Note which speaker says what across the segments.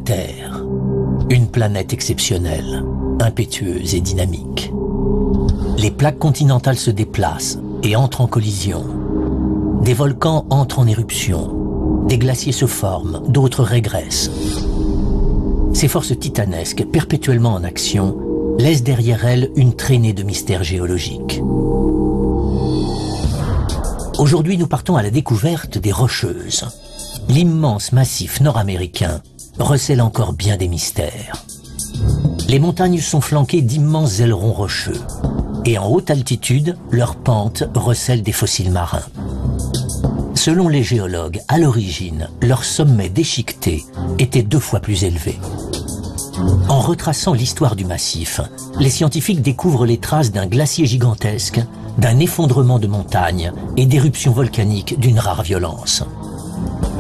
Speaker 1: Terre, une planète exceptionnelle, impétueuse et dynamique. Les plaques continentales se déplacent et entrent en collision. Des volcans entrent en éruption, des glaciers se forment, d'autres régressent. Ces forces titanesques, perpétuellement en action, laissent derrière elles une traînée de mystères géologiques. Aujourd'hui, nous partons à la découverte des Rocheuses. L'immense massif nord-américain recèle encore bien des mystères. Les montagnes sont flanquées d'immenses ailerons rocheux, et en haute altitude, leurs pentes recèlent des fossiles marins. Selon les géologues, à l'origine, leur sommet déchiqueté était 2 fois plus élevé. En retraçant l'histoire du massif, les scientifiques découvrent les traces d'un glacier gigantesque, d'un effondrement de montagnes et d'éruptions volcaniques d'une rare violence.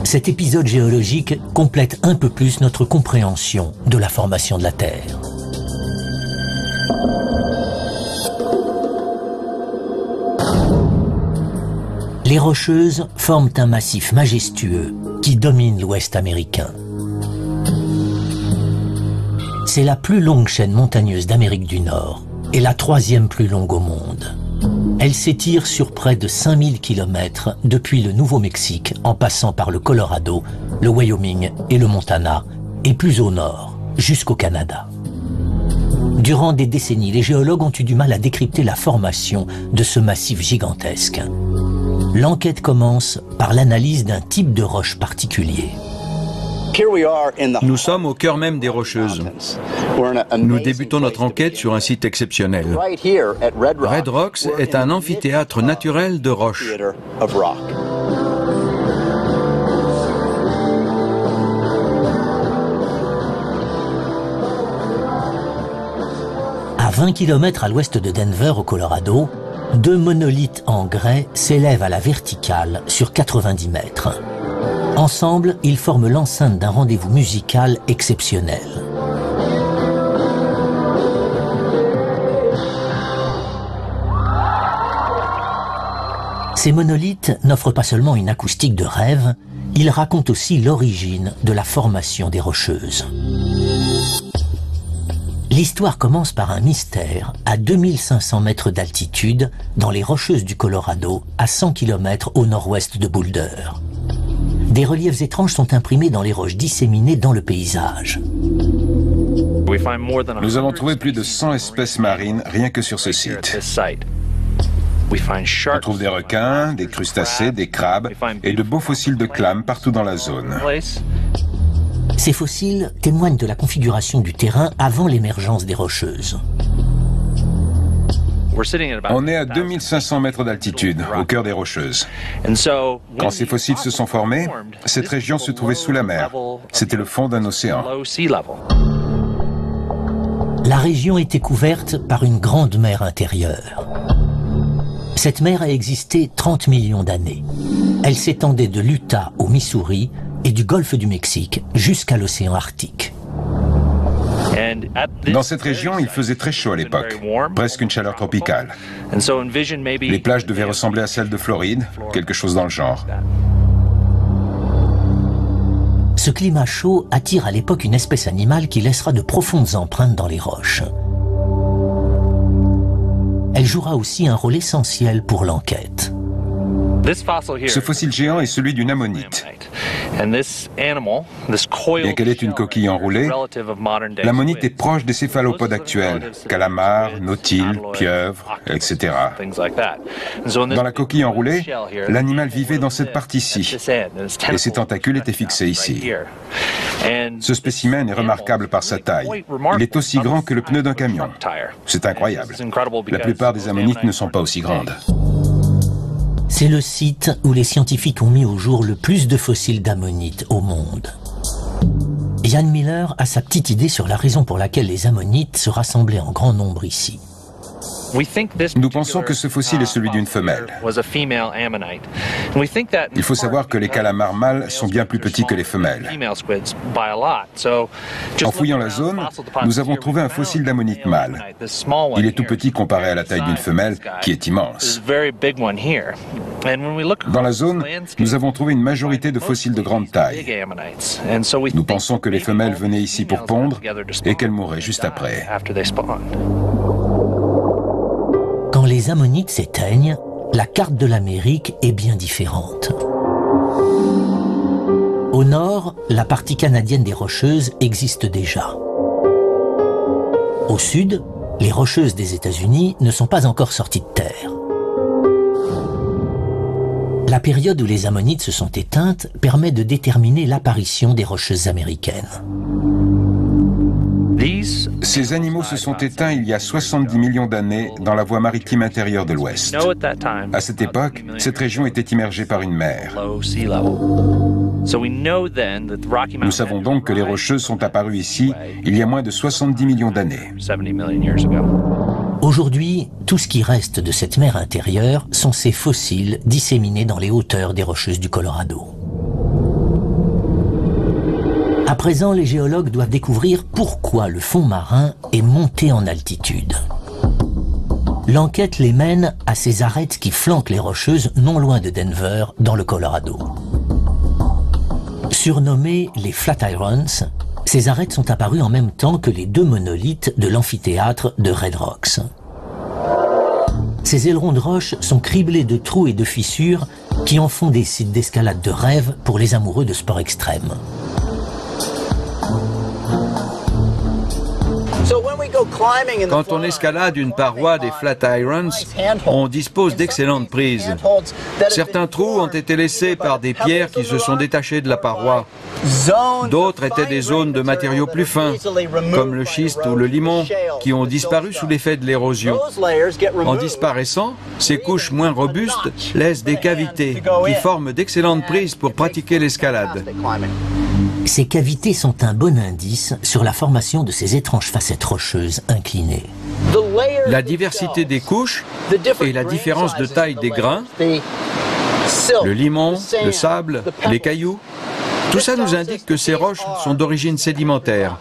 Speaker 1: Cet épisode géologique complète un peu plus notre compréhension de la formation de la Terre. Les Rocheuses forment un massif majestueux qui domine l'Ouest américain. C'est la plus longue chaîne montagneuse d'Amérique du Nord et la 3e plus longue au monde. Elle s'étire sur près de 5000 km depuis le Nouveau-Mexique en passant par le Colorado, le Wyoming et le Montana, et plus au nord, jusqu'au Canada. Durant des décennies, les géologues ont eu du mal à décrypter la formation de ce massif gigantesque. L'enquête commence par l'analyse d'un type de roche particulier.
Speaker 2: Nous sommes au cœur même des Rocheuses. Nous débutons notre enquête sur un site exceptionnel. Red Rocks est un amphithéâtre naturel de roches.
Speaker 1: À 20 km à l'ouest de Denver, au Colorado, 2 monolithes en grès s'élèvent à la verticale sur 90 mètres. Ensemble, ils forment l'enceinte d'un rendez-vous musical exceptionnel. Ces monolithes n'offrent pas seulement une acoustique de rêve, ils racontent aussi l'origine de la formation des Rocheuses. L'histoire commence par un mystère à 2500 mètres d'altitude dans les Rocheuses du Colorado, à 100 km au nord-ouest de Boulder. Des reliefs étranges sont imprimés dans les roches disséminées dans le paysage.
Speaker 3: Nous avons trouvé plus de 100 espèces marines rien que sur ce site. On trouve des requins, des crustacés, des crabes et de beaux fossiles de clames partout dans la zone.
Speaker 1: Ces fossiles témoignent de la configuration du terrain avant l'émergence des Rocheuses.
Speaker 3: On est à 2500 mètres d'altitude, au cœur des Rocheuses. Quand ces fossiles se sont formés, cette région se trouvait sous la mer. C'était le fond d'un océan.
Speaker 1: La région était couverte par une grande mer intérieure. Cette mer a existé 30 millions d'années. Elle s'étendait de l'Utah au Missouri et du golfe du Mexique jusqu'à l'océan Arctique.
Speaker 3: Dans cette région, il faisait très chaud à l'époque, presque une chaleur tropicale. Les plages devaient ressembler à celles de Floride, quelque chose dans le genre.
Speaker 1: Ce climat chaud attire à l'époque une espèce animale qui laissera de profondes empreintes dans les roches. Elle jouera aussi un rôle essentiel pour l'enquête.
Speaker 3: Ce fossile géant est celui d'une ammonite. Bien qu'elle ait une coquille enroulée, l'ammonite est proche des céphalopodes actuels, calamars, nautiles, pieuvres, etc. Dans la coquille enroulée, l'animal vivait dans cette partie-ci, et ses tentacules étaient fixés ici. Ce spécimen est remarquable par sa taille. Il est aussi grand que le pneu d'un camion. C'est incroyable. La plupart des ammonites ne sont pas aussi grandes.
Speaker 1: C'est le site où les scientifiques ont mis au jour le plus de fossiles d'ammonites au monde. Ian Miller a sa petite idée sur la raison pour laquelle les ammonites se rassemblaient en grand nombre ici.
Speaker 3: Nous pensons que ce fossile est celui d'une femelle. Il faut savoir que les calamars mâles sont bien plus petits que les femelles. En fouillant la zone, nous avons trouvé un fossile d'ammonite mâle. Il est tout petit comparé à la taille d'une femelle, qui est immense. Dans la zone, nous avons trouvé une majorité de fossiles de grande taille. Nous pensons que les femelles venaient ici pour pondre et qu'elles mourraient juste après.
Speaker 1: Quand les ammonites s'éteignent, la carte de l'Amérique est bien différente. Au nord, la partie canadienne des Rocheuses existe déjà. Au sud, les Rocheuses des États-Unis ne sont pas encore sorties de terre. La période où les ammonites se sont éteintes permet de déterminer l'apparition des Rocheuses américaines.
Speaker 3: Ces animaux se sont éteints il y a 70 millions d'années dans la voie maritime intérieure de l'Ouest. À cette époque, cette région était immergée par une mer. Nous savons donc que les Rocheuses sont apparues ici il y a moins de 70 millions d'années.
Speaker 1: Aujourd'hui, tout ce qui reste de cette mer intérieure sont ces fossiles disséminés dans les hauteurs des Rocheuses du Colorado. À présent, les géologues doivent découvrir pourquoi le fond marin est monté en altitude. L'enquête les mène à ces arêtes qui flanquent les Rocheuses non loin de Denver, dans le Colorado. Surnommées les Flatirons, ces arêtes sont apparues en même temps que les deux monolithes de l'amphithéâtre de Red Rocks. Ces ailerons de roche sont criblés de trous et de fissures qui en font des sites d'escalade de rêve pour les amoureux de sports extrêmes.
Speaker 2: Quand on escalade une paroi des Flatirons, on dispose d'excellentes prises. Certains trous ont été laissés par des pierres qui se sont détachées de la paroi. D'autres étaient des zones de matériaux plus fins, comme le schiste ou le limon, qui ont disparu sous l'effet de l'érosion. En disparaissant, ces couches moins robustes laissent des cavités qui forment d'excellentes prises pour pratiquer l'escalade.
Speaker 1: Ces cavités sont un bon indice sur la formation de ces étranges facettes rocheuses inclinées.
Speaker 2: La diversité des couches et la différence de taille des grains, le limon, le sable, les cailloux, tout ça nous indique que ces roches sont d'origine sédimentaire.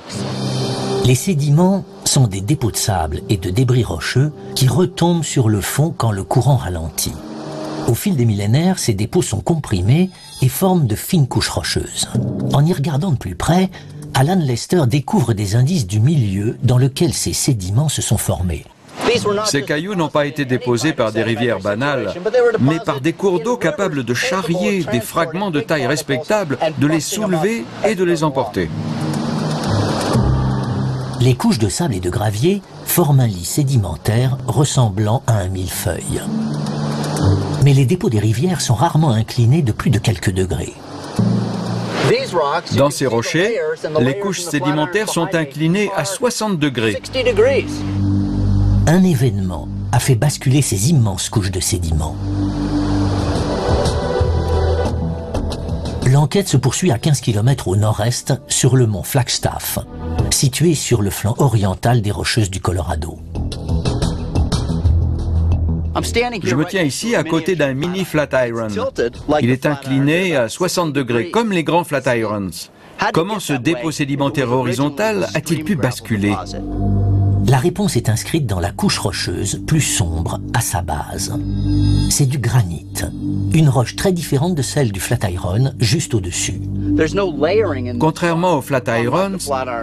Speaker 1: Les sédiments sont des dépôts de sable et de débris rocheux qui retombent sur le fond quand le courant ralentit. Au fil des millénaires, ces dépôts sont comprimés et forment de fines couches rocheuses. En y regardant de plus près, Alan Lester découvre des indices du milieu dans lequel ces sédiments se sont formés.
Speaker 2: Ces cailloux n'ont pas été déposés par des rivières banales, mais par des cours d'eau capables de charrier des fragments de taille respectable, de les soulever et de les emporter.
Speaker 1: Les couches de sable et de gravier forment un lit sédimentaire ressemblant à un millefeuille. Mais les dépôts des rivières sont rarement inclinés de plus de quelques degrés.
Speaker 2: Dans ces rochers, les couches sédimentaires sont inclinées à 60 degrés.
Speaker 1: Un événement a fait basculer ces immenses couches de sédiments. L'enquête se poursuit à 15 km au nord-est, sur le mont Flagstaff, situé sur le flanc oriental des Rocheuses du Colorado.
Speaker 2: Je me tiens ici à côté d'un mini Flatiron. Il est incliné à 60 degrés, comme les grands Flatirons. Comment ce dépôt sédimentaire horizontal a-t-il pu basculer?
Speaker 1: La réponse est inscrite dans la couche rocheuse, plus sombre, à sa base. C'est du granit, une roche très différente de celle du Flatiron, juste au-dessus.
Speaker 2: Contrairement aux Flatirons,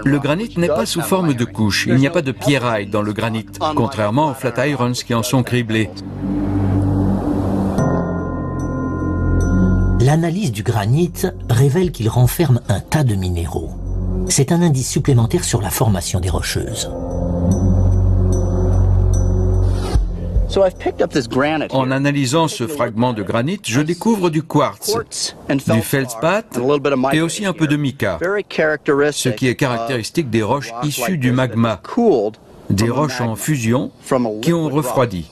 Speaker 2: le granit n'est pas sous forme de couche. Il n'y a pas de pierraille dans le granit, contrairement aux Flatirons qui en sont criblés.
Speaker 1: L'analyse du granit révèle qu'il renferme un tas de minéraux. C'est un indice supplémentaire sur la formation des Rocheuses.
Speaker 2: En analysant ce fragment de granit, je découvre du quartz, du feldspath et aussi un peu de mica, ce qui est caractéristique des roches issues du magma, des roches en fusion qui ont refroidi.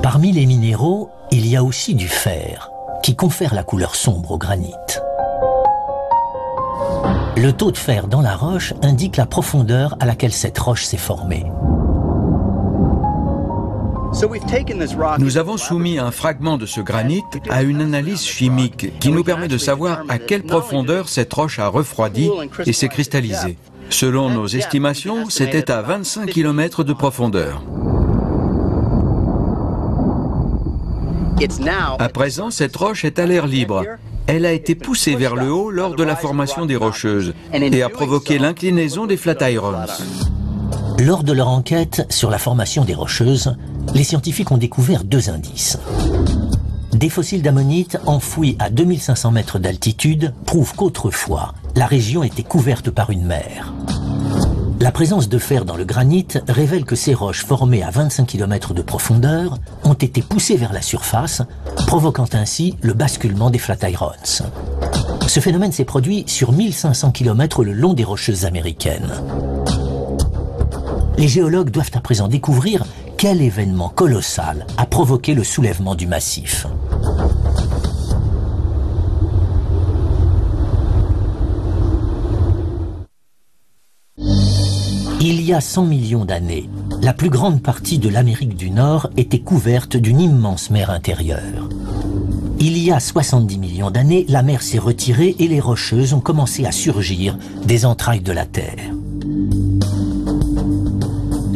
Speaker 1: Parmi les minéraux, il y a aussi du fer, qui confère la couleur sombre au granit. Le taux de fer dans la roche indique la profondeur à laquelle cette roche s'est formée.
Speaker 2: Nous avons soumis un fragment de ce granit à une analyse chimique qui nous permet de savoir à quelle profondeur cette roche a refroidi et s'est cristallisée. Selon nos estimations, c'était à 25 km de profondeur. À présent, cette roche est à l'air libre. Elle a été poussée vers le haut lors de la formation des rocheuses et a provoqué l'inclinaison des Flatirons.
Speaker 1: Lors de leur enquête sur la formation des rocheuses, les scientifiques ont découvert deux indices. Des fossiles d'ammonite enfouis à 2500 mètres d'altitude prouvent qu'autrefois, la région était couverte par une mer. La présence de fer dans le granit révèle que ces roches formées à 25 km de profondeur ont été poussées vers la surface, provoquant ainsi le basculement des Flatirons. Ce phénomène s'est produit sur 1500 km le long des rocheuses américaines. Les géologues doivent à présent découvrir quel événement colossal a provoqué le soulèvement du massif. Il y a 100 millions d'années, la plus grande partie de l'Amérique du Nord était couverte d'une immense mer intérieure. Il y a 70 millions d'années, la mer s'est retirée et les rocheuses ont commencé à surgir des entrailles de la Terre.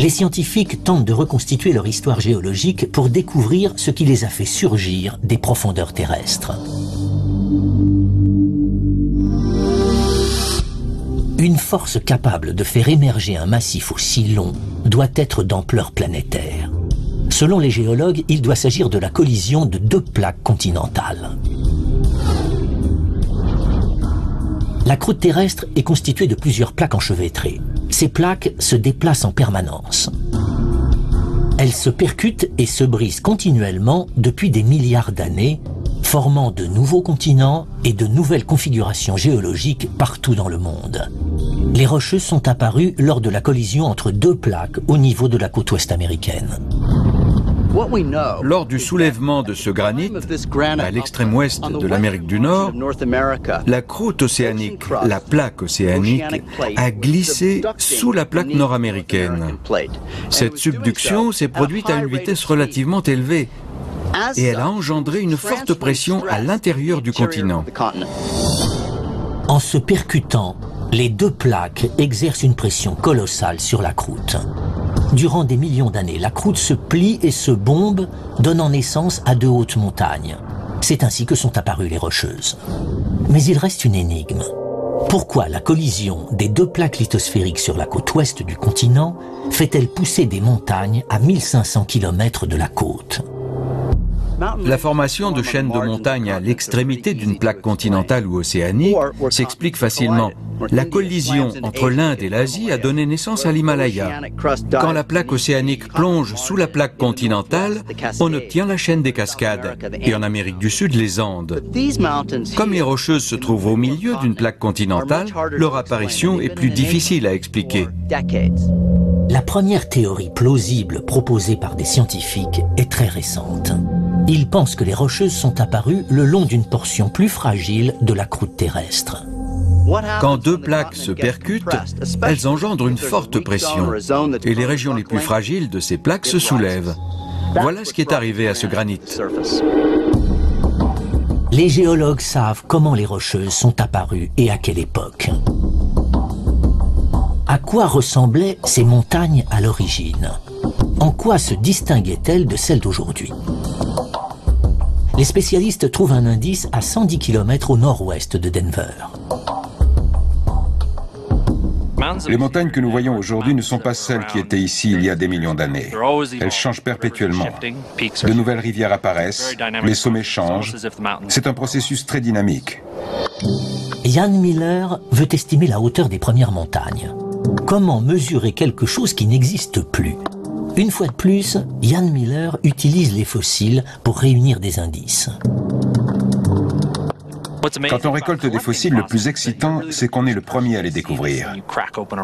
Speaker 1: Les scientifiques tentent de reconstituer leur histoire géologique pour découvrir ce qui les a fait surgir des profondeurs terrestres. Une force capable de faire émerger un massif aussi long doit être d'ampleur planétaire. Selon les géologues, il doit s'agir de la collision de deux plaques continentales. La croûte terrestre est constituée de plusieurs plaques enchevêtrées. Ces plaques se déplacent en permanence. Elles se percutent et se brisent continuellement depuis des milliards d'années, formant de nouveaux continents et de nouvelles configurations géologiques partout dans le monde. Les rocheuses sont apparues lors de la collision entre deux plaques au niveau de la côte ouest américaine.
Speaker 2: Lors du soulèvement de ce granit, à l'extrême ouest de l'Amérique du Nord, la croûte océanique, la plaque océanique, a glissé sous la plaque nord-américaine. Cette subduction s'est produite à une vitesse relativement élevée et elle a engendré une forte pression à l'intérieur du continent.
Speaker 1: En se percutant, les deux plaques exercent une pression colossale sur la croûte. Durant des millions d'années, la croûte se plie et se bombe, donnant naissance à de hautes montagnes. C'est ainsi que sont apparues les rocheuses. Mais il reste une énigme. Pourquoi la collision des deux plaques lithosphériques sur la côte ouest du continent fait-elle pousser des montagnes à 1500 km de la côte ?
Speaker 2: La formation de chaînes de montagnes à l'extrémité d'une plaque continentale ou océanique s'explique facilement. La collision entre l'Inde et l'Asie a donné naissance à l'Himalaya. Quand la plaque océanique plonge sous la plaque continentale, on obtient la chaîne des Cascades, et en Amérique du Sud, les Andes. Comme les rocheuses se trouvent au milieu d'une plaque continentale, leur apparition est plus difficile à expliquer.
Speaker 1: La première théorie plausible proposée par des scientifiques est très récente. Ils pensent que les rocheuses sont apparues le long d'une portion plus fragile de la croûte terrestre.
Speaker 2: Quand deux plaques se percutent, elles engendrent une forte pression et les régions les plus fragiles de ces plaques se soulèvent. Voilà ce qui est arrivé à ce granit.
Speaker 1: Les géologues savent comment les rocheuses sont apparues et à quelle époque. À quoi ressemblaient ces montagnes à l'origine? En quoi se distinguaient-elles de celles d'aujourd'hui? Les spécialistes trouvent un indice à 110 km au nord-ouest de Denver.
Speaker 3: Les montagnes que nous voyons aujourd'hui ne sont pas celles qui étaient ici il y a des millions d'années. Elles changent perpétuellement. De nouvelles rivières apparaissent, les sommets changent. C'est un processus très dynamique.
Speaker 1: Ian Miller veut estimer la hauteur des premières montagnes. Comment mesurer quelque chose qui n'existe plus? Une fois de plus, Ian Miller utilise les fossiles pour réunir des indices.
Speaker 3: Quand on récolte des fossiles, le plus excitant, c'est qu'on est le premier à les découvrir.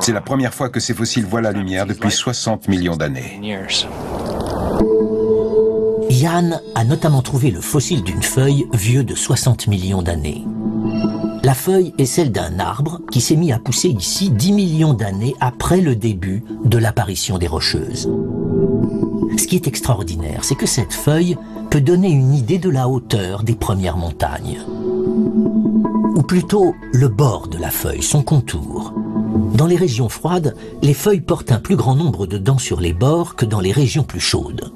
Speaker 3: C'est la première fois que ces fossiles voient la lumière depuis 60 millions d'années.
Speaker 1: Ian a notamment trouvé le fossile d'une feuille vieux de 60 millions d'années. La feuille est celle d'un arbre qui s'est mis à pousser ici 10 millions d'années après le début de l'apparition des rocheuses. Ce qui est extraordinaire, c'est que cette feuille peut donner une idée de la hauteur des premières montagnes. Ou plutôt le bord de la feuille, son contour. Dans les régions froides, les feuilles portent un plus grand nombre de dents sur les bords que dans les régions plus chaudes.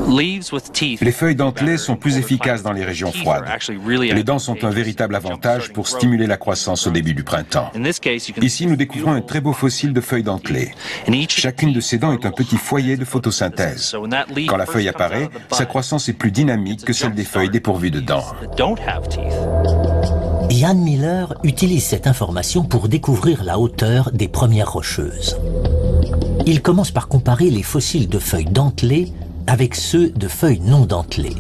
Speaker 3: Les feuilles dentelées sont plus efficaces dans les régions froides. Les dents sont un véritable avantage pour stimuler la croissance au début du printemps. Ici, nous découvrons un très beau fossile de feuilles dentelées. Chacune de ces dents est un petit foyer de photosynthèse. Quand la feuille apparaît, sa croissance est plus dynamique que celle des feuilles dépourvues de dents.
Speaker 1: Ian Miller utilise cette information pour découvrir la hauteur des premières rocheuses. Il commence par comparer les fossiles de feuilles dentelées avec ceux de feuilles non dentelées.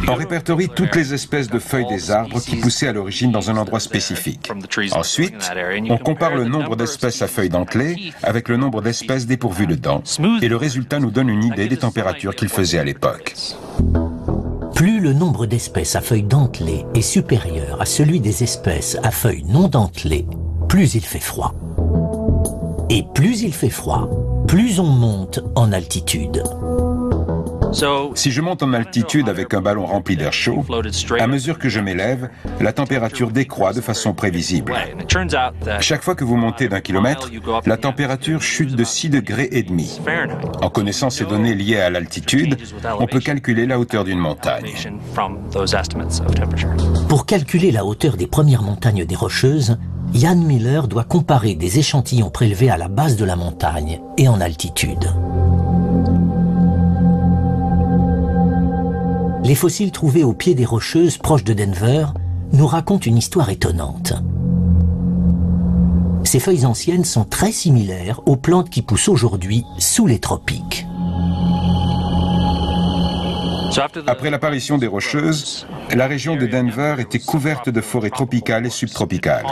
Speaker 3: On répertorie toutes les espèces de feuilles des arbres qui poussaient à l'origine dans un endroit spécifique. Ensuite, on compare le nombre d'espèces à feuilles dentelées avec le nombre d'espèces dépourvues de dents, et le résultat nous donne une idée des températures qu'il faisait à l'époque.
Speaker 1: Plus le nombre d'espèces à feuilles dentelées est supérieur à celui des espèces à feuilles non dentelées, plus il fait froid. Et plus il fait froid, plus on monte en altitude.
Speaker 3: Si je monte en altitude avec un ballon rempli d'air chaud, à mesure que je m'élève, la température décroît de façon prévisible. Chaque fois que vous montez d'1 kilomètre, la température chute de 6,5 degrés. En connaissant ces données liées à l'altitude, on peut calculer la hauteur d'une montagne.
Speaker 1: Pour calculer la hauteur des premières montagnes des Rocheuses, Ian Miller doit comparer des échantillons prélevés à la base de la montagne et en altitude. Les fossiles trouvés au pied des Rocheuses proches de Denver nous racontent une histoire étonnante. Ces feuilles anciennes sont très similaires aux plantes qui poussent aujourd'hui sous les tropiques.
Speaker 3: Après l'apparition des Rocheuses, la région de Denver était couverte de forêts tropicales et subtropicales.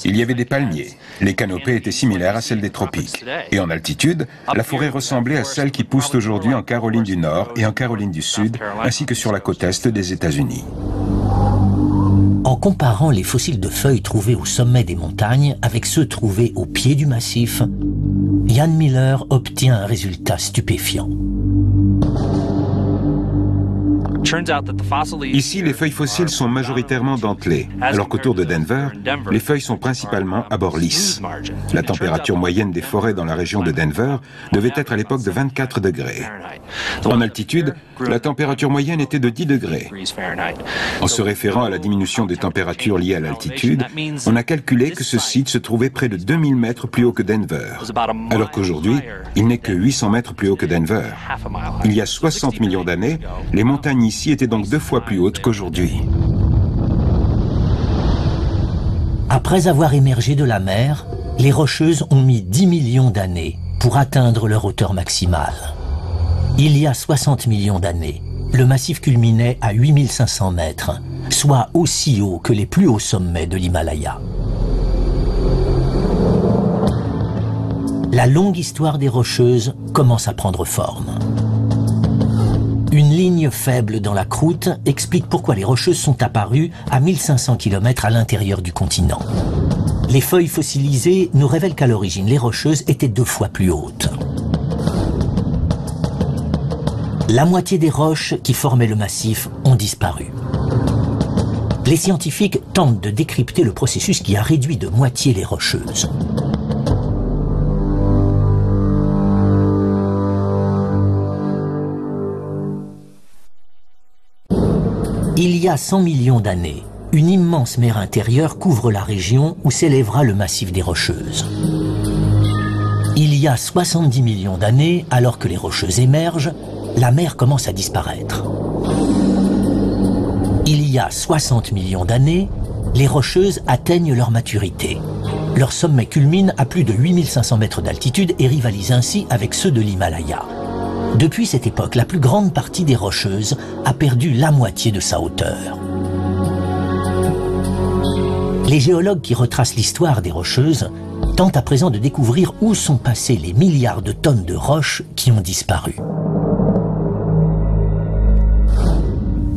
Speaker 3: Il y avait des palmiers. Les canopées étaient similaires à celles des tropiques. Et en altitude, la forêt ressemblait à celles qui poussent aujourd'hui en Caroline du Nord et en Caroline du Sud, ainsi que sur la côte est des États-Unis.
Speaker 1: En comparant les fossiles de feuilles trouvés au sommet des montagnes avec ceux trouvés au pied du massif, Ian Miller obtient un résultat stupéfiant.
Speaker 3: Ici, les feuilles fossiles sont majoritairement dentelées, alors qu'autour de Denver, les feuilles sont principalement à bord lisse. La température moyenne des forêts dans la région de Denver devait être à l'époque de 24 degrés. En altitude, la température moyenne était de 10 degrés. En se référant à la diminution des températures liées à l'altitude, on a calculé que ce site se trouvait près de 2000 mètres plus haut que Denver, alors qu'aujourd'hui, il n'est que 800 mètres plus haut que Denver. Il y a 60 millions d'années, les montagnes ici étaient donc 2 fois plus hautes qu'aujourd'hui.
Speaker 1: Après avoir émergé de la mer, les Rocheuses ont mis 10 millions d'années pour atteindre leur hauteur maximale. Il y a 60 millions d'années, le massif culminait à 8500 mètres, soit aussi haut que les plus hauts sommets de l'Himalaya. La longue histoire des Rocheuses commence à prendre forme. Une ligne faible dans la croûte explique pourquoi les Rocheuses sont apparues à 1500 km à l'intérieur du continent. Les feuilles fossilisées nous révèlent qu'à l'origine, les Rocheuses étaient 2 fois plus hautes. La moitié des roches qui formaient le massif ont disparu. Les scientifiques tentent de décrypter le processus qui a réduit de moitié les Rocheuses. Il y a 100 millions d'années, une immense mer intérieure couvre la région où s'élèvera le massif des Rocheuses. Il y a 70 millions d'années, alors que les Rocheuses émergent, la mer commence à disparaître. Il y a 60 millions d'années, les Rocheuses atteignent leur maturité. Leur sommet culmine à plus de 8500 mètres d'altitude et rivalise ainsi avec ceux de l'Himalaya. Depuis cette époque, la plus grande partie des Rocheuses a perdu la moitié de sa hauteur. Les géologues qui retracent l'histoire des Rocheuses tentent à présent de découvrir où sont passés les milliards de tonnes de roches qui ont disparu.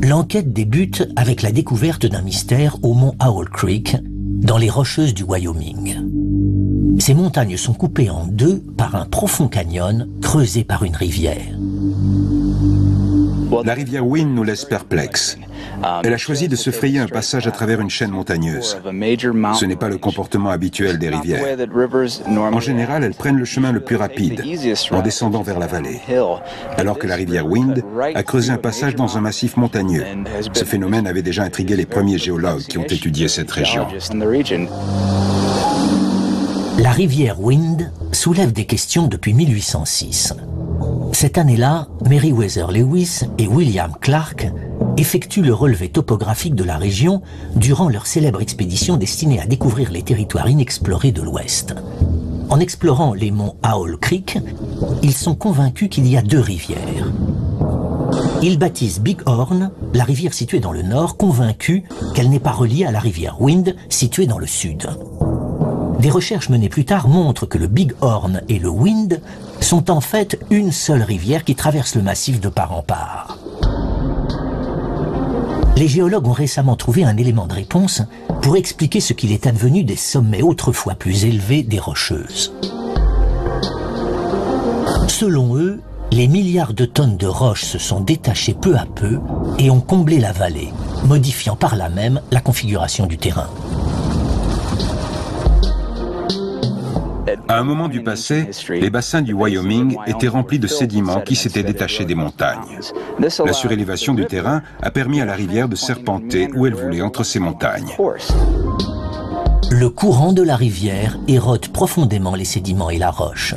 Speaker 1: L'enquête débute avec la découverte d'un mystère au mont Owl Creek, dans les Rocheuses du Wyoming. Ces montagnes sont coupées en deux par un profond canyon creusé par une rivière.
Speaker 3: La rivière Wind nous laisse perplexes. Elle a choisi de se frayer un passage à travers une chaîne montagneuse. Ce n'est pas le comportement habituel des rivières. En général, elles prennent le chemin le plus rapide, en descendant vers la vallée. Alors que la rivière Wind a creusé un passage dans un massif montagneux. Ce phénomène avait déjà intrigué les premiers géologues qui ont étudié cette région.
Speaker 1: La rivière Wind soulève des questions depuis 1806. Cette année-là, Meriwether Lewis et William Clark effectuent le relevé topographique de la région durant leur célèbre expédition destinée à découvrir les territoires inexplorés de l'Ouest. En explorant les monts Owl Creek, ils sont convaincus qu'il y a deux rivières. Ils baptisent Big Horn, la rivière située dans le nord, convaincus qu'elle n'est pas reliée à la rivière Wind, située dans le sud. Des recherches menées plus tard montrent que le Big Horn et le Wind sont en fait une seule rivière qui traverse le massif de part en part. Les géologues ont récemment trouvé un élément de réponse pour expliquer ce qu'il est advenu des sommets autrefois plus élevés des Rocheuses. Selon eux, les milliards de tonnes de roches se sont détachées peu à peu et ont comblé la vallée, modifiant par là même la configuration du terrain.
Speaker 3: À un moment du passé, les bassins du Wyoming étaient remplis de sédiments qui s'étaient détachés des montagnes. La surélévation du terrain a permis à la rivière de serpenter où elle voulait entre ces montagnes.
Speaker 1: Le courant de la rivière érode profondément les sédiments et la roche.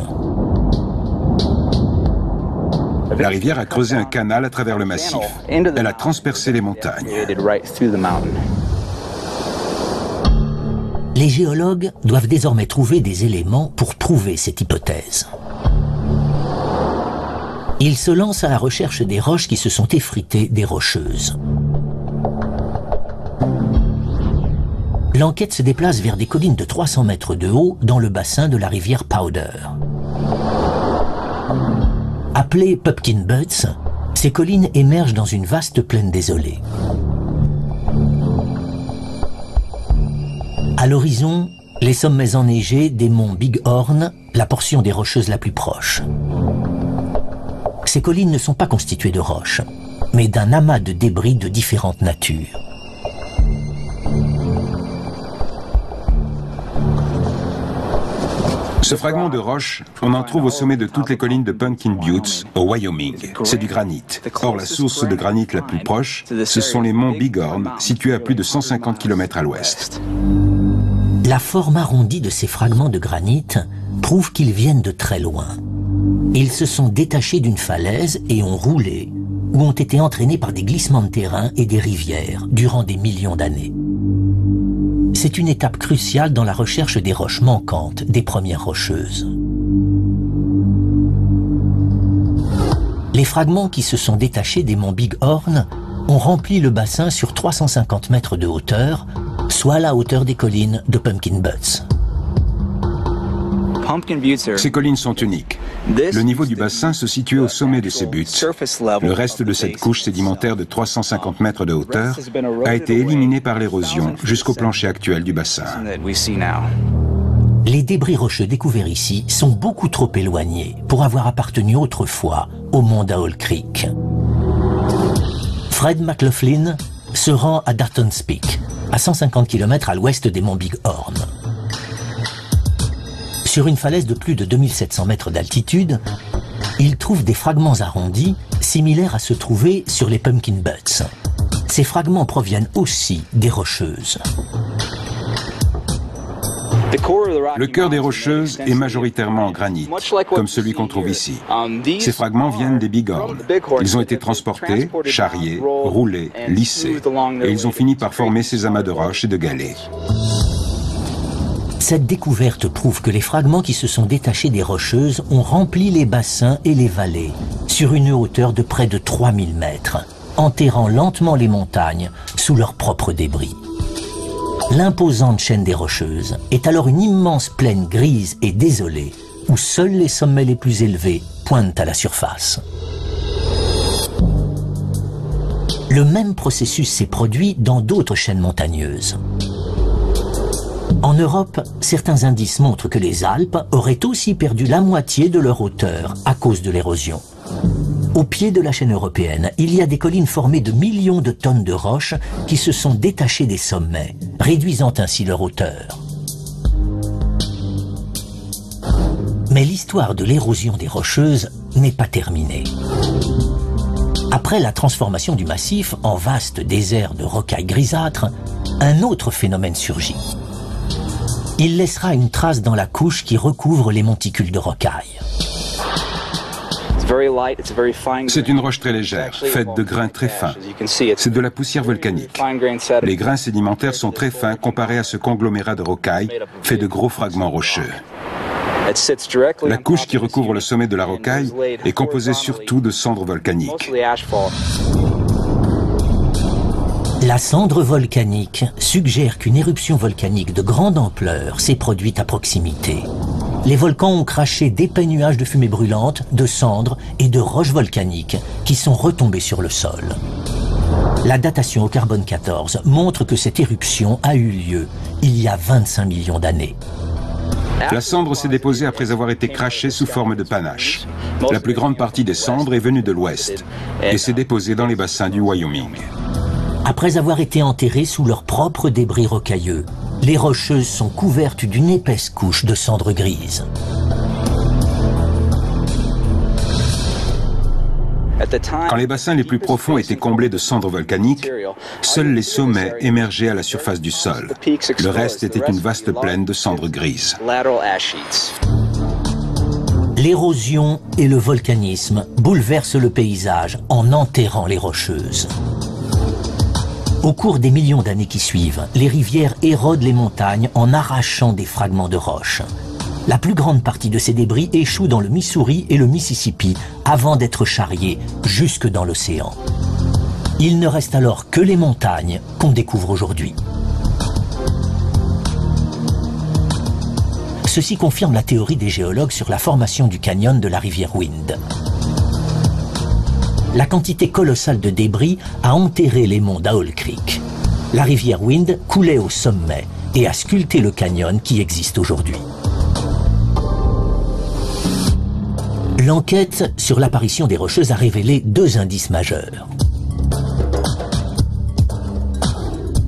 Speaker 3: La rivière a creusé un canal à travers le massif. Elle a transpercé les montagnes.
Speaker 1: Les géologues doivent désormais trouver des éléments pour prouver cette hypothèse. Ils se lancent à la recherche des roches qui se sont effritées des Rocheuses. L'enquête se déplace vers des collines de 300 mètres de haut dans le bassin de la rivière Powder. Appelées Pumpkin Buttes, ces collines émergent dans une vaste plaine désolée. À l'horizon, les sommets enneigés des monts Big Horn, la portion des Rocheuses la plus proche. Ces collines ne sont pas constituées de roches, mais d'un amas de débris de différentes natures.
Speaker 3: Ce fragment de roche, on en trouve au sommet de toutes les collines de Pumpkin Buttes, au Wyoming. C'est du granit. Or, la source de granit la plus proche, ce sont les monts Big Horn, situés à plus de 150 km à l'ouest.
Speaker 1: La forme arrondie de ces fragments de granit prouve qu'ils viennent de très loin. Ils se sont détachés d'une falaise et ont roulé, ou ont été entraînés par des glissements de terrain et des rivières durant des millions d'années. C'est une étape cruciale dans la recherche des roches manquantes des premières Rocheuses. Les fragments qui se sont détachés des monts Big Horn ont rempli le bassin sur 350 mètres de hauteur, soit la hauteur des collines de Pumpkin Buttes.
Speaker 3: Ces collines sont uniques. Le niveau du bassin se situait au sommet de ces buttes. Le reste de cette couche sédimentaire de 350 mètres de hauteur a été éliminé par l'érosion jusqu'au plancher actuel du bassin.
Speaker 1: Les débris rocheux découverts ici sont beaucoup trop éloignés pour avoir appartenu autrefois au mont Owl Creek. Fred McLaughlin se rend à Darton's Peak, à 150 km à l'ouest des monts Big Horn. Sur une falaise de plus de 2700 mètres d'altitude, il trouve des fragments arrondis similaires à ceux trouvés sur les Pumpkin Buttes. Ces fragments proviennent aussi des Rocheuses.
Speaker 3: Le cœur des Rocheuses est majoritairement en granit, comme celui qu'on trouve ici. Ces fragments viennent des Big Horn. Ils ont été transportés, charriés, roulés, lissés, et ils ont fini par former ces amas de roches et de galets.
Speaker 1: Cette découverte prouve que les fragments qui se sont détachés des Rocheuses ont rempli les bassins et les vallées, sur une hauteur de près de 3000 mètres, enterrant lentement les montagnes sous leurs propres débris. L'imposante chaîne des Rocheuses est alors une immense plaine grise et désolée, où seuls les sommets les plus élevés pointent à la surface. Le même processus s'est produit dans d'autres chaînes montagneuses. En Europe, certains indices montrent que les Alpes auraient aussi perdu la moitié de leur hauteur à cause de l'érosion. Au pied de la chaîne européenne, il y a des collines formées de millions de tonnes de roches qui se sont détachées des sommets, réduisant ainsi leur hauteur. Mais l'histoire de l'érosion des Rocheuses n'est pas terminée. Après la transformation du massif en vaste désert de rocailles grisâtres, un autre phénomène surgit. Il laissera une trace dans la couche qui recouvre les monticules de rocailles.
Speaker 3: C'est une roche très légère, faite de grains très fins. C'est de la poussière volcanique. Les grains sédimentaires sont très fins comparés à ce conglomérat de rocailles fait de gros fragments rocheux. La couche qui recouvre le sommet de la rocaille est composée surtout de cendres volcaniques.
Speaker 1: La cendre volcanique suggère qu'une éruption volcanique de grande ampleur s'est produite à proximité. Les volcans ont craché d'épais nuages de fumée brûlante, de cendres et de roches volcaniques qui sont retombées sur le sol. La datation au carbone 14 montre que cette éruption a eu lieu il y a 25 millions d'années.
Speaker 3: La cendre s'est déposée après avoir été crachée sous forme de panache. La plus grande partie des cendres est venue de l'ouest et s'est déposée dans les bassins du Wyoming.
Speaker 1: Après avoir été enterrées sous leurs propres débris rocailleux, les Rocheuses sont couvertes d'une épaisse couche de cendres grises.
Speaker 3: Quand les bassins les plus profonds étaient comblés de cendres volcaniques, seuls les sommets émergeaient à la surface du sol. Le reste était une vaste plaine de cendres grises.
Speaker 1: L'érosion et le volcanisme bouleversent le paysage en enterrant les Rocheuses. Au cours des millions d'années qui suivent, les rivières érodent les montagnes en arrachant des fragments de roches. La plus grande partie de ces débris échoue dans le Missouri et le Mississippi avant d'être charriés jusque dans l'océan. Il ne reste alors que les montagnes qu'on découvre aujourd'hui. Ceci confirme la théorie des géologues sur la formation du canyon de la rivière Wind. La quantité colossale de débris a enterré les monts d'Owl Creek. La rivière Wind coulait au sommet et a sculpté le canyon qui existe aujourd'hui. L'enquête sur l'apparition des Rocheuses a révélé deux indices majeurs.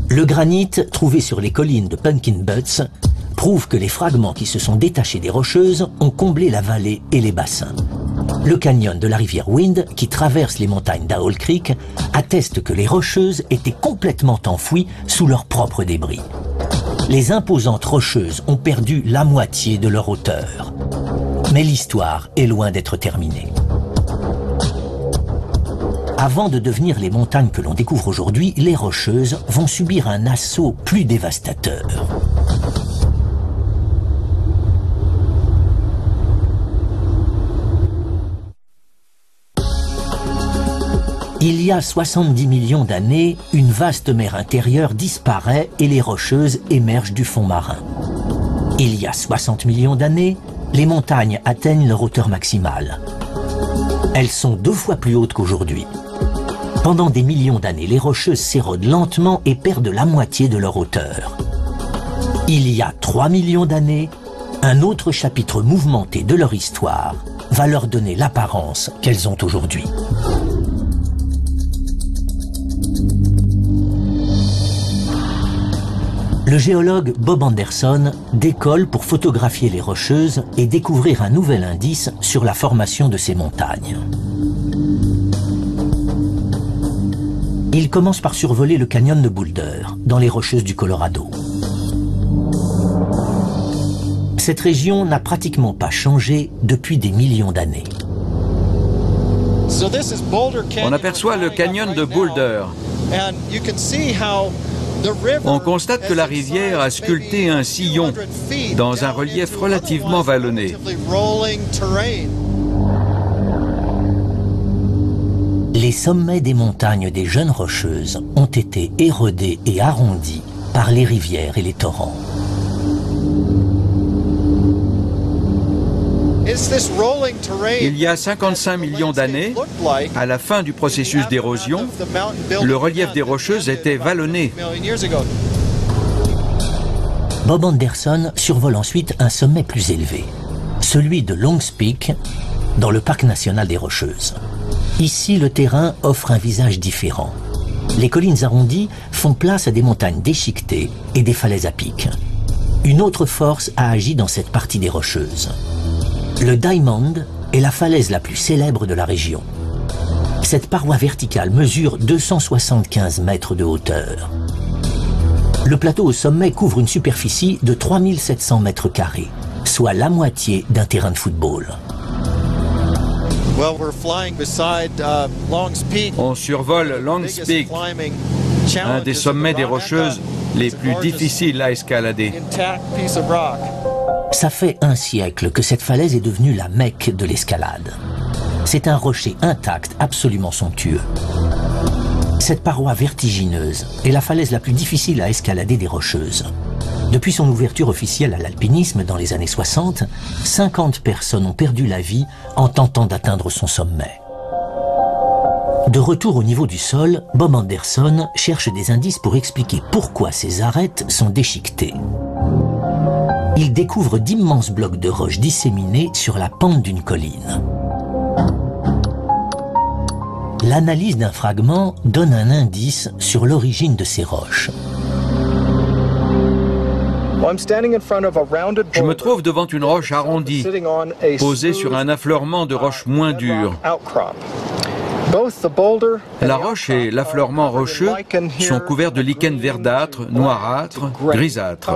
Speaker 1: Le granit trouvé sur les collines de Pumpkin Butts prouve que les fragments qui se sont détachés des Rocheuses ont comblé la vallée et les bassins. Le canyon de la rivière Wind, qui traverse les montagnes d'Owl Creek, atteste que les Rocheuses étaient complètement enfouies sous leurs propres débris. Les imposantes Rocheuses ont perdu la moitié de leur hauteur. Mais l'histoire est loin d'être terminée. Avant de devenir les montagnes que l'on découvre aujourd'hui, les Rocheuses vont subir un assaut plus dévastateur. Il y a 70 millions d'années, une vaste mer intérieure disparaît et les Rocheuses émergent du fond marin. Il y a 60 millions d'années, les montagnes atteignent leur hauteur maximale. Elles sont 2 fois plus hautes qu'aujourd'hui. Pendant des millions d'années, les Rocheuses s'érodent lentement et perdent la moitié de leur hauteur. Il y a 3 millions d'années, un autre chapitre mouvementé de leur histoire va leur donner l'apparence qu'elles ont aujourd'hui. Le géologue Bob Anderson décolle pour photographier les Rocheuses et découvrir un nouvel indice sur la formation de ces montagnes. Il commence par survoler le canyon de Boulder, dans les Rocheuses du Colorado. Cette région n'a pratiquement pas changé depuis des millions d'années.
Speaker 2: On aperçoit le canyon de Boulder. On constate que la rivière a sculpté un sillon dans un relief relativement vallonné.
Speaker 1: Les sommets des montagnes des Jeunes Rocheuses ont été érodés et arrondis par les rivières et les torrents.
Speaker 2: Il y a 55 millions d'années, à la fin du processus d'érosion, le relief des Rocheuses était vallonné.
Speaker 1: Bob Anderson survole ensuite un sommet plus élevé, celui de Longs Peak, dans le parc national des Rocheuses. Ici, le terrain offre un visage différent. Les collines arrondies font place à des montagnes déchiquetées et des falaises à pic. Une autre force a agi dans cette partie des Rocheuses. Le Diamond est la falaise la plus célèbre de la région. Cette paroi verticale mesure 275 mètres de hauteur. Le plateau au sommet couvre une superficie de 3700 mètres carrés, soit la moitié d'un terrain de football.
Speaker 2: On survole Longs Peak, un des sommets des Rocheuses les plus difficiles à escalader.
Speaker 1: Ça fait un siècle que cette falaise est devenue la Mecque de l'escalade. C'est un rocher intact, absolument somptueux. Cette paroi vertigineuse est la falaise la plus difficile à escalader des Rocheuses. Depuis son ouverture officielle à l'alpinisme dans les années 60, 50 personnes ont perdu la vie en tentant d'atteindre son sommet. De retour au niveau du sol, Bob Anderson cherche des indices pour expliquer pourquoi ces arêtes sont déchiquetées. Il découvre d'immenses blocs de roches disséminés sur la pente d'une colline. L'analyse d'un fragment donne un indice sur l'origine de ces roches.
Speaker 2: Je me trouve devant une roche arrondie, posée sur un affleurement de roches moins dures. La roche et l'affleurement rocheux sont couverts de lichen verdâtre, noirâtre, grisâtre.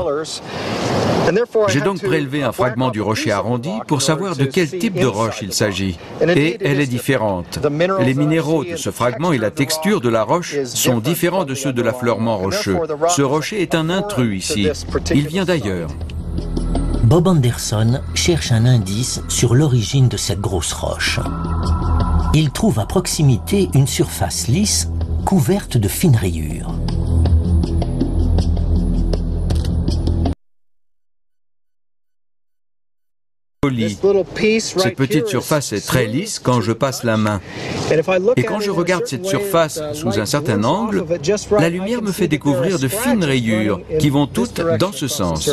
Speaker 2: J'ai donc prélevé un fragment du rocher arrondi pour savoir de quel type de roche il s'agit. Et elle est différente. Les minéraux de ce fragment et la texture de la roche sont différents de ceux de l'affleurement rocheux. Ce rocher est un intrus ici. Il vient d'ailleurs.
Speaker 1: Bob Anderson cherche un indice sur l'origine de cette grosse roche. Il trouve à proximité une surface lisse couverte de fines rayures.
Speaker 2: Cette petite surface est très lisse quand je passe la main. Et quand je regarde cette surface sous un certain angle, la lumière me fait découvrir de fines rayures qui vont toutes dans ce sens.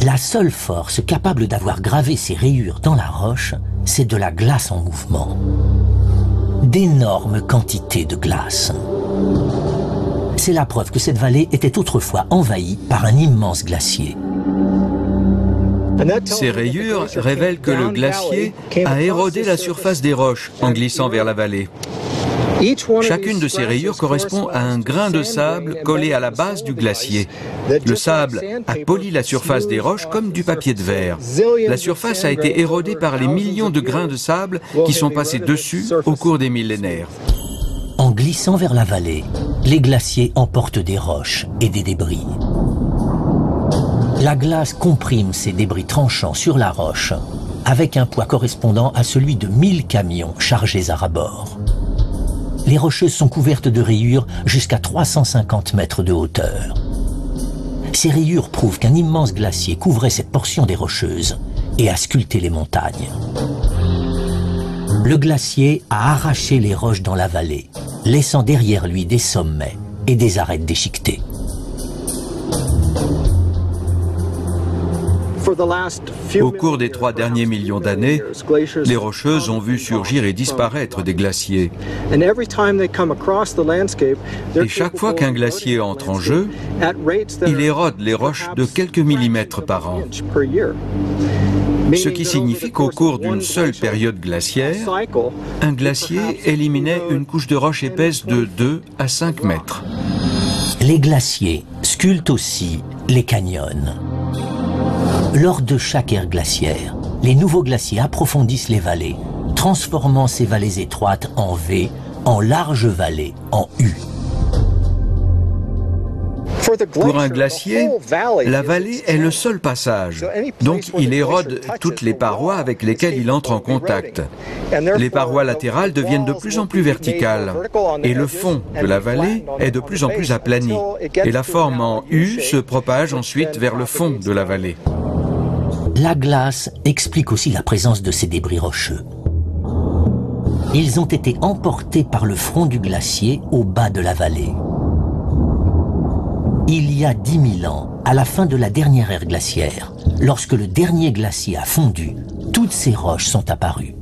Speaker 1: La seule force capable d'avoir gravé ces rayures dans la roche, c'est de la glace en mouvement. D'énormes quantités de glace. C'est la preuve que cette vallée était autrefois envahie par un immense glacier.
Speaker 2: Ces rayures révèlent que le glacier a érodé la surface des roches en glissant vers la vallée. Chacune de ces rayures correspond à un grain de sable collé à la base du glacier. Le sable a poli la surface des roches comme du papier de verre. La surface a été érodée par les millions de grains de sable qui sont passés dessus au cours des millénaires.
Speaker 1: En glissant vers la vallée, les glaciers emportent des roches et des débris. La glace comprime ces débris tranchants sur la roche avec un poids correspondant à celui de 1000 camions chargés à ras-bord. Les rocheuses sont couvertes de rayures jusqu'à 350 mètres de hauteur. Ces rayures prouvent qu'un immense glacier couvrait cette portion des rocheuses et a sculpté les montagnes. Le glacier a arraché les roches dans la vallée, laissant derrière lui des sommets et des arêtes déchiquetées.
Speaker 2: Au cours des 3 derniers millions d'années, les Rocheuses ont vu surgir et disparaître des glaciers. Et chaque fois qu'un glacier entre en jeu, il érode les roches de quelques millimètres par an. Ce qui signifie qu'au cours d'une seule période glaciaire, un glacier éliminait une couche de roche épaisse de 2 à 5 mètres.
Speaker 1: Les glaciers sculptent aussi les canyons. Lors de chaque ère glaciaire, les nouveaux glaciers approfondissent les vallées, transformant ces vallées étroites en V, en larges vallées, en U.
Speaker 2: Pour un glacier, la vallée est le seul passage, donc il érode toutes les parois avec lesquelles il entre en contact. Les parois latérales deviennent de plus en plus verticales, et le fond de la vallée est de plus en plus aplani, et la forme en U se propage ensuite vers le fond de la vallée.
Speaker 1: La glace explique aussi la présence de ces débris rocheux. Ils ont été emportés par le front du glacier au bas de la vallée. Il y a 10 000 ans, à la fin de la dernière ère glaciaire, lorsque le dernier glacier a fondu, toutes ces roches sont apparues.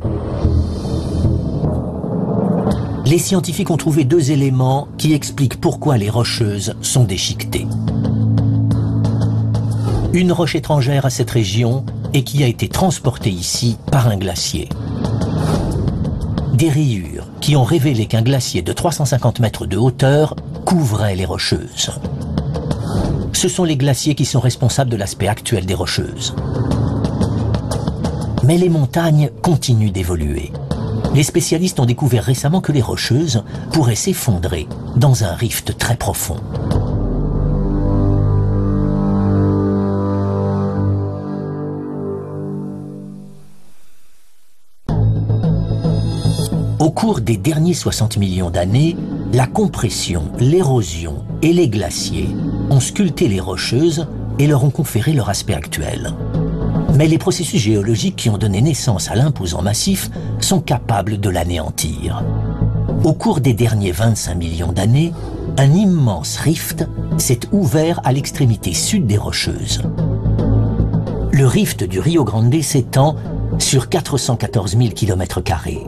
Speaker 1: Les scientifiques ont trouvé 2 éléments qui expliquent pourquoi les rocheuses sont déchiquetées. Une roche étrangère à cette région et qui a été transportée ici par un glacier. Des rayures qui ont révélé qu'un glacier de 350 mètres de hauteur couvrait les rocheuses. Ce sont les glaciers qui sont responsables de l'aspect actuel des rocheuses. Mais les montagnes continuent d'évoluer. Les spécialistes ont découvert récemment que les rocheuses pourraient s'effondrer dans un rift très profond. Au cours des derniers 60 millions d'années, la compression, l'érosion et les glaciers ont sculpté les rocheuses et leur ont conféré leur aspect actuel. Mais les processus géologiques qui ont donné naissance à l'imposant massif sont capables de l'anéantir. Au cours des derniers 25 millions d'années, un immense rift s'est ouvert à l'extrémité sud des rocheuses. Le rift du Rio Grande s'étend sur 414 000 km².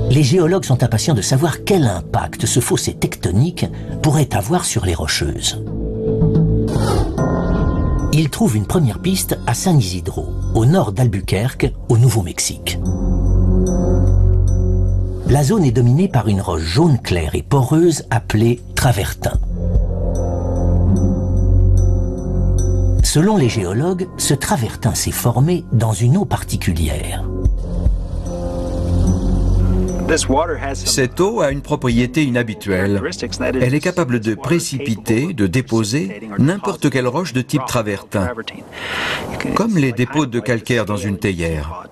Speaker 1: Les géologues sont impatients de savoir quel impact ce fossé tectonique pourrait avoir sur les rocheuses. Ils trouvent une première piste à San Isidro, au nord d'Albuquerque, au Nouveau-Mexique. La zone est dominée par une roche jaune claire et poreuse appelée travertin. Selon les géologues, ce travertin s'est formé dans une eau particulière.
Speaker 2: Cette eau a une propriété inhabituelle. Elle est capable de précipiter, de déposer n'importe quelle roche de type travertin, comme les dépôts de calcaire dans une théière.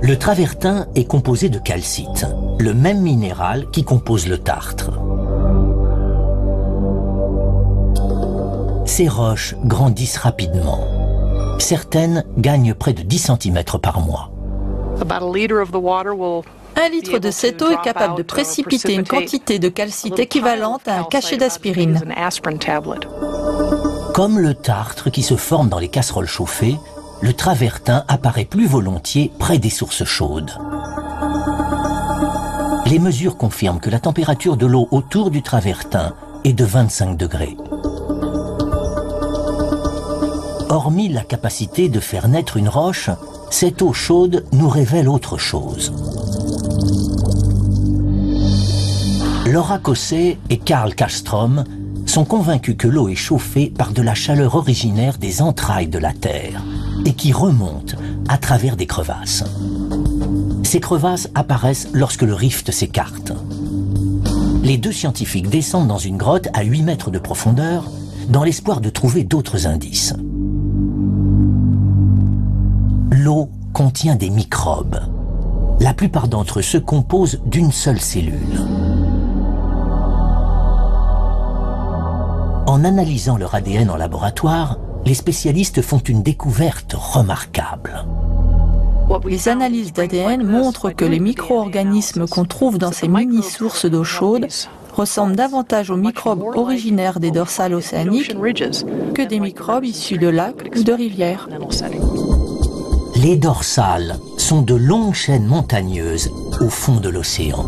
Speaker 1: Le travertin est composé de calcite, le même minéral qui compose le tartre. Ces roches grandissent rapidement. Certaines gagnent près de 10 cm par mois.
Speaker 4: 1 litre de cette eau est capable de précipiter une quantité de calcite équivalente à un cachet d'aspirine.
Speaker 1: Comme le tartre qui se forme dans les casseroles chauffées, le travertin apparaît plus volontiers près des sources chaudes. Les mesures confirment que la température de l'eau autour du travertin est de 25 degrés. Hormis la capacité de faire naître une roche, cette eau chaude nous révèle autre chose. Laura Cossé et Carl Castrom sont convaincus que l'eau est chauffée par de la chaleur originaire des entrailles de la Terre et qui remonte à travers des crevasses. Ces crevasses apparaissent lorsque le rift s'écarte. Les 2 scientifiques descendent dans une grotte à 8 mètres de profondeur dans l'espoir de trouver d'autres indices. L'eau contient des microbes. La plupart d'entre eux se composent d'une seule cellule. En analysant leur ADN en laboratoire, les spécialistes font une découverte remarquable.
Speaker 4: Les analyses d'ADN montrent que les micro-organismes qu'on trouve dans ces mini-sources d'eau chaude ressemblent davantage aux microbes originaires des dorsales océaniques que des microbes issus de lacs ou de rivières.
Speaker 1: Les dorsales sont de longues chaînes montagneuses au fond de l'océan.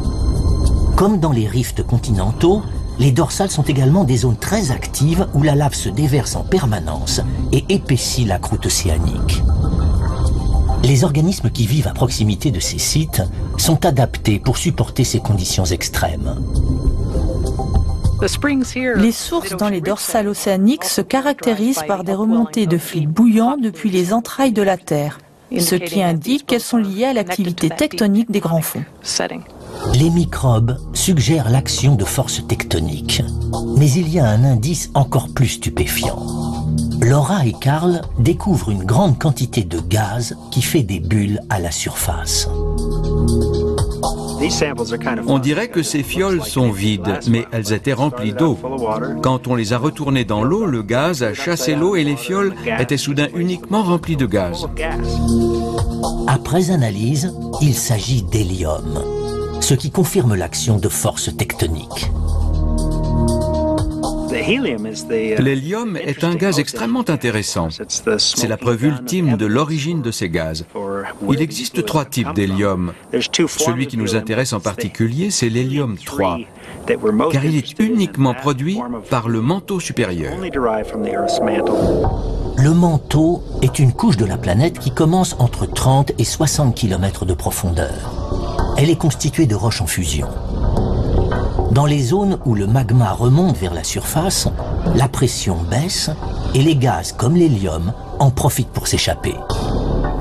Speaker 1: Comme dans les rifts continentaux, les dorsales sont également des zones très actives où la lave se déverse en permanence et épaissit la croûte océanique. Les organismes qui vivent à proximité de ces sites sont adaptés pour supporter ces conditions extrêmes.
Speaker 4: Les sources dans les dorsales océaniques se caractérisent par des remontées de fluide bouillant depuis les entrailles de la Terre, ce qui indique qu'elles sont liées à l'activité tectonique des grands fonds.
Speaker 1: Les microbes suggèrent l'action de forces tectoniques. Mais il y a un indice encore plus stupéfiant. Laura et Carl découvrent une grande quantité de gaz qui fait des bulles à la surface.
Speaker 2: On dirait que ces fioles sont vides, mais elles étaient remplies d'eau. Quand on les a retournées dans l'eau, le gaz a chassé l'eau et les fioles étaient soudain uniquement remplies de gaz.
Speaker 1: Après analyse, il s'agit d'hélium, ce qui confirme l'action de forces tectoniques.
Speaker 2: L'hélium est un gaz extrêmement intéressant. C'est la preuve ultime de l'origine de ces gaz. Il existe 3 types d'hélium. Celui qui nous intéresse en particulier, c'est l'hélium 3, car il est uniquement produit par le manteau supérieur.
Speaker 1: Le manteau est une couche de la planète qui commence entre 30 et 60 km de profondeur. Elle est constituée de roches en fusion. Dans les zones où le magma remonte vers la surface, la pression baisse et les gaz comme l'hélium en profitent pour s'échapper.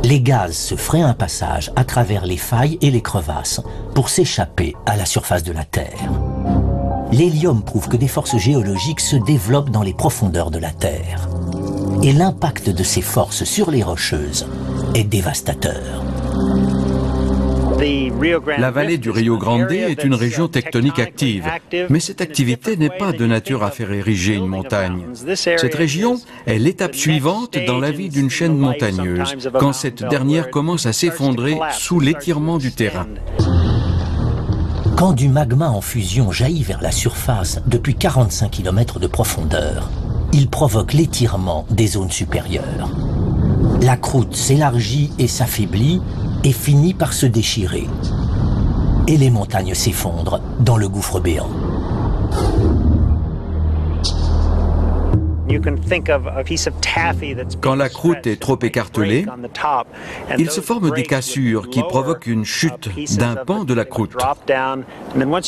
Speaker 1: Les gaz se fraient un passage à travers les failles et les crevasses pour s'échapper à la surface de la Terre. L'hélium prouve que des forces géologiques se développent dans les profondeurs de la Terre. Et l'impact de ces forces sur les rocheuses est dévastateur.
Speaker 2: La vallée du Rio Grande est une région tectonique active, mais cette activité n'est pas de nature à faire ériger une montagne. Cette région est l'étape suivante dans la vie d'une chaîne montagneuse, quand cette dernière commence à s'effondrer sous l'étirement du terrain.
Speaker 1: Quand du magma en fusion jaillit vers la surface depuis 45 km de profondeur, il provoque l'étirement des zones supérieures. La croûte s'élargit et s'affaiblit et finit par se déchirer. Et les montagnes s'effondrent dans le gouffre béant.
Speaker 2: Quand la croûte est trop écartelée, il se forme des cassures qui provoquent une chute d'un pan de la croûte.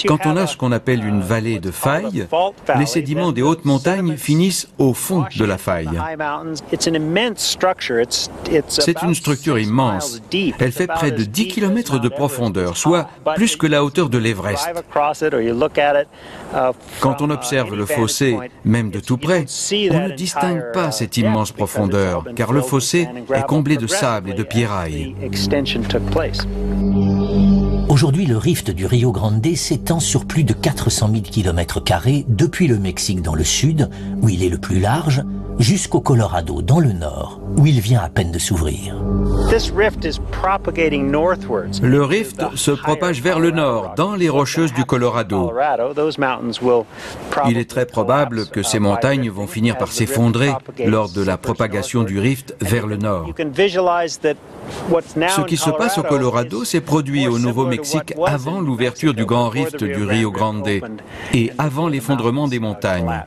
Speaker 2: Quand on a ce qu'on appelle une vallée de failles, les sédiments des hautes montagnes finissent au fond de la faille. C'est une structure immense. Elle fait près de 10 km de profondeur, soit plus que la hauteur de l'Everest. Quand on observe le fossé, même de tout près, on ne distingue pas cette immense profondeur, car le fossé est comblé de sable et de pierrailles.
Speaker 1: Aujourd'hui, le rift du Rio Grande s'étend sur plus de 400 000 km² depuis le Mexique dans le sud, où il est le plus large, jusqu'au Colorado dans le nord, où il vient à peine de s'ouvrir.
Speaker 2: Le rift se propage vers le nord, dans les rocheuses du Colorado. Il est très probable que ces montagnes vont finir par s'effondrer lors de la propagation du rift vers le nord. Ce qui se passe au Colorado s'est produit au Nouveau-Mexique avant l'ouverture du grand rift du Rio Grande et avant l'effondrement des montagnes.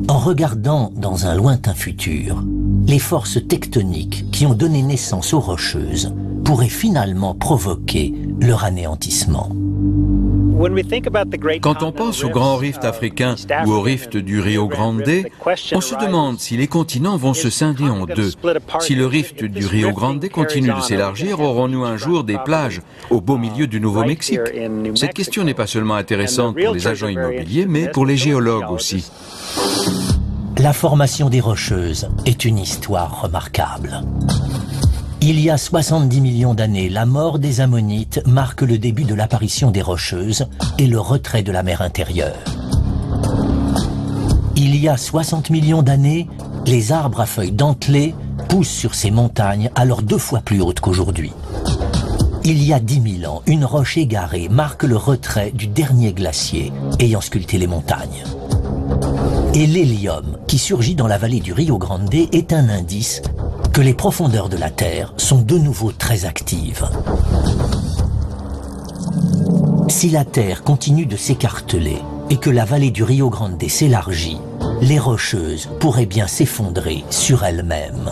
Speaker 1: En regardant dans un lointain futur, les forces tectoniques qui ont donné naissance aux rocheuses pourraient finalement provoquer leur anéantissement.
Speaker 2: Quand on pense au grand rift africain ou au rift du Rio Grande, on se demande si les continents vont se scinder en deux. Si le rift du Rio Grande continue de s'élargir, aurons-nous un jour des plages au beau milieu du Nouveau-Mexique? Cette question n'est pas seulement intéressante pour les agents immobiliers, mais pour les géologues aussi.
Speaker 1: La formation des rocheuses est une histoire remarquable. Il y a 70 millions d'années, la mort des Ammonites marque le début de l'apparition des rocheuses et le retrait de la mer intérieure. Il y a 60 millions d'années, les arbres à feuilles dentelées poussent sur ces montagnes, alors 2 fois plus hautes qu'aujourd'hui. Il y a 10 000 ans, une roche égarée marque le retrait du dernier glacier ayant sculpté les montagnes. Et l'hélium qui surgit dans la vallée du Rio Grande est un indice que les profondeurs de la Terre sont de nouveau très actives. Si la Terre continue de s'écarteler et que la vallée du Rio Grande s'élargit, les rocheuses pourraient bien s'effondrer sur elles-mêmes.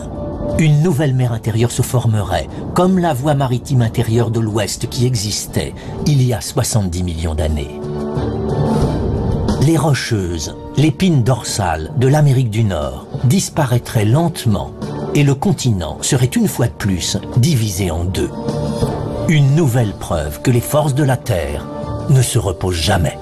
Speaker 1: Une nouvelle mer intérieure se formerait, comme la voie maritime intérieure de l'Ouest qui existait il y a 70 millions d'années. Les rocheuses, l'épine dorsale de l'Amérique du Nord, disparaîtraient lentement et le continent serait une fois de plus divisé en deux. Une nouvelle preuve que les forces de la Terre ne se reposent jamais.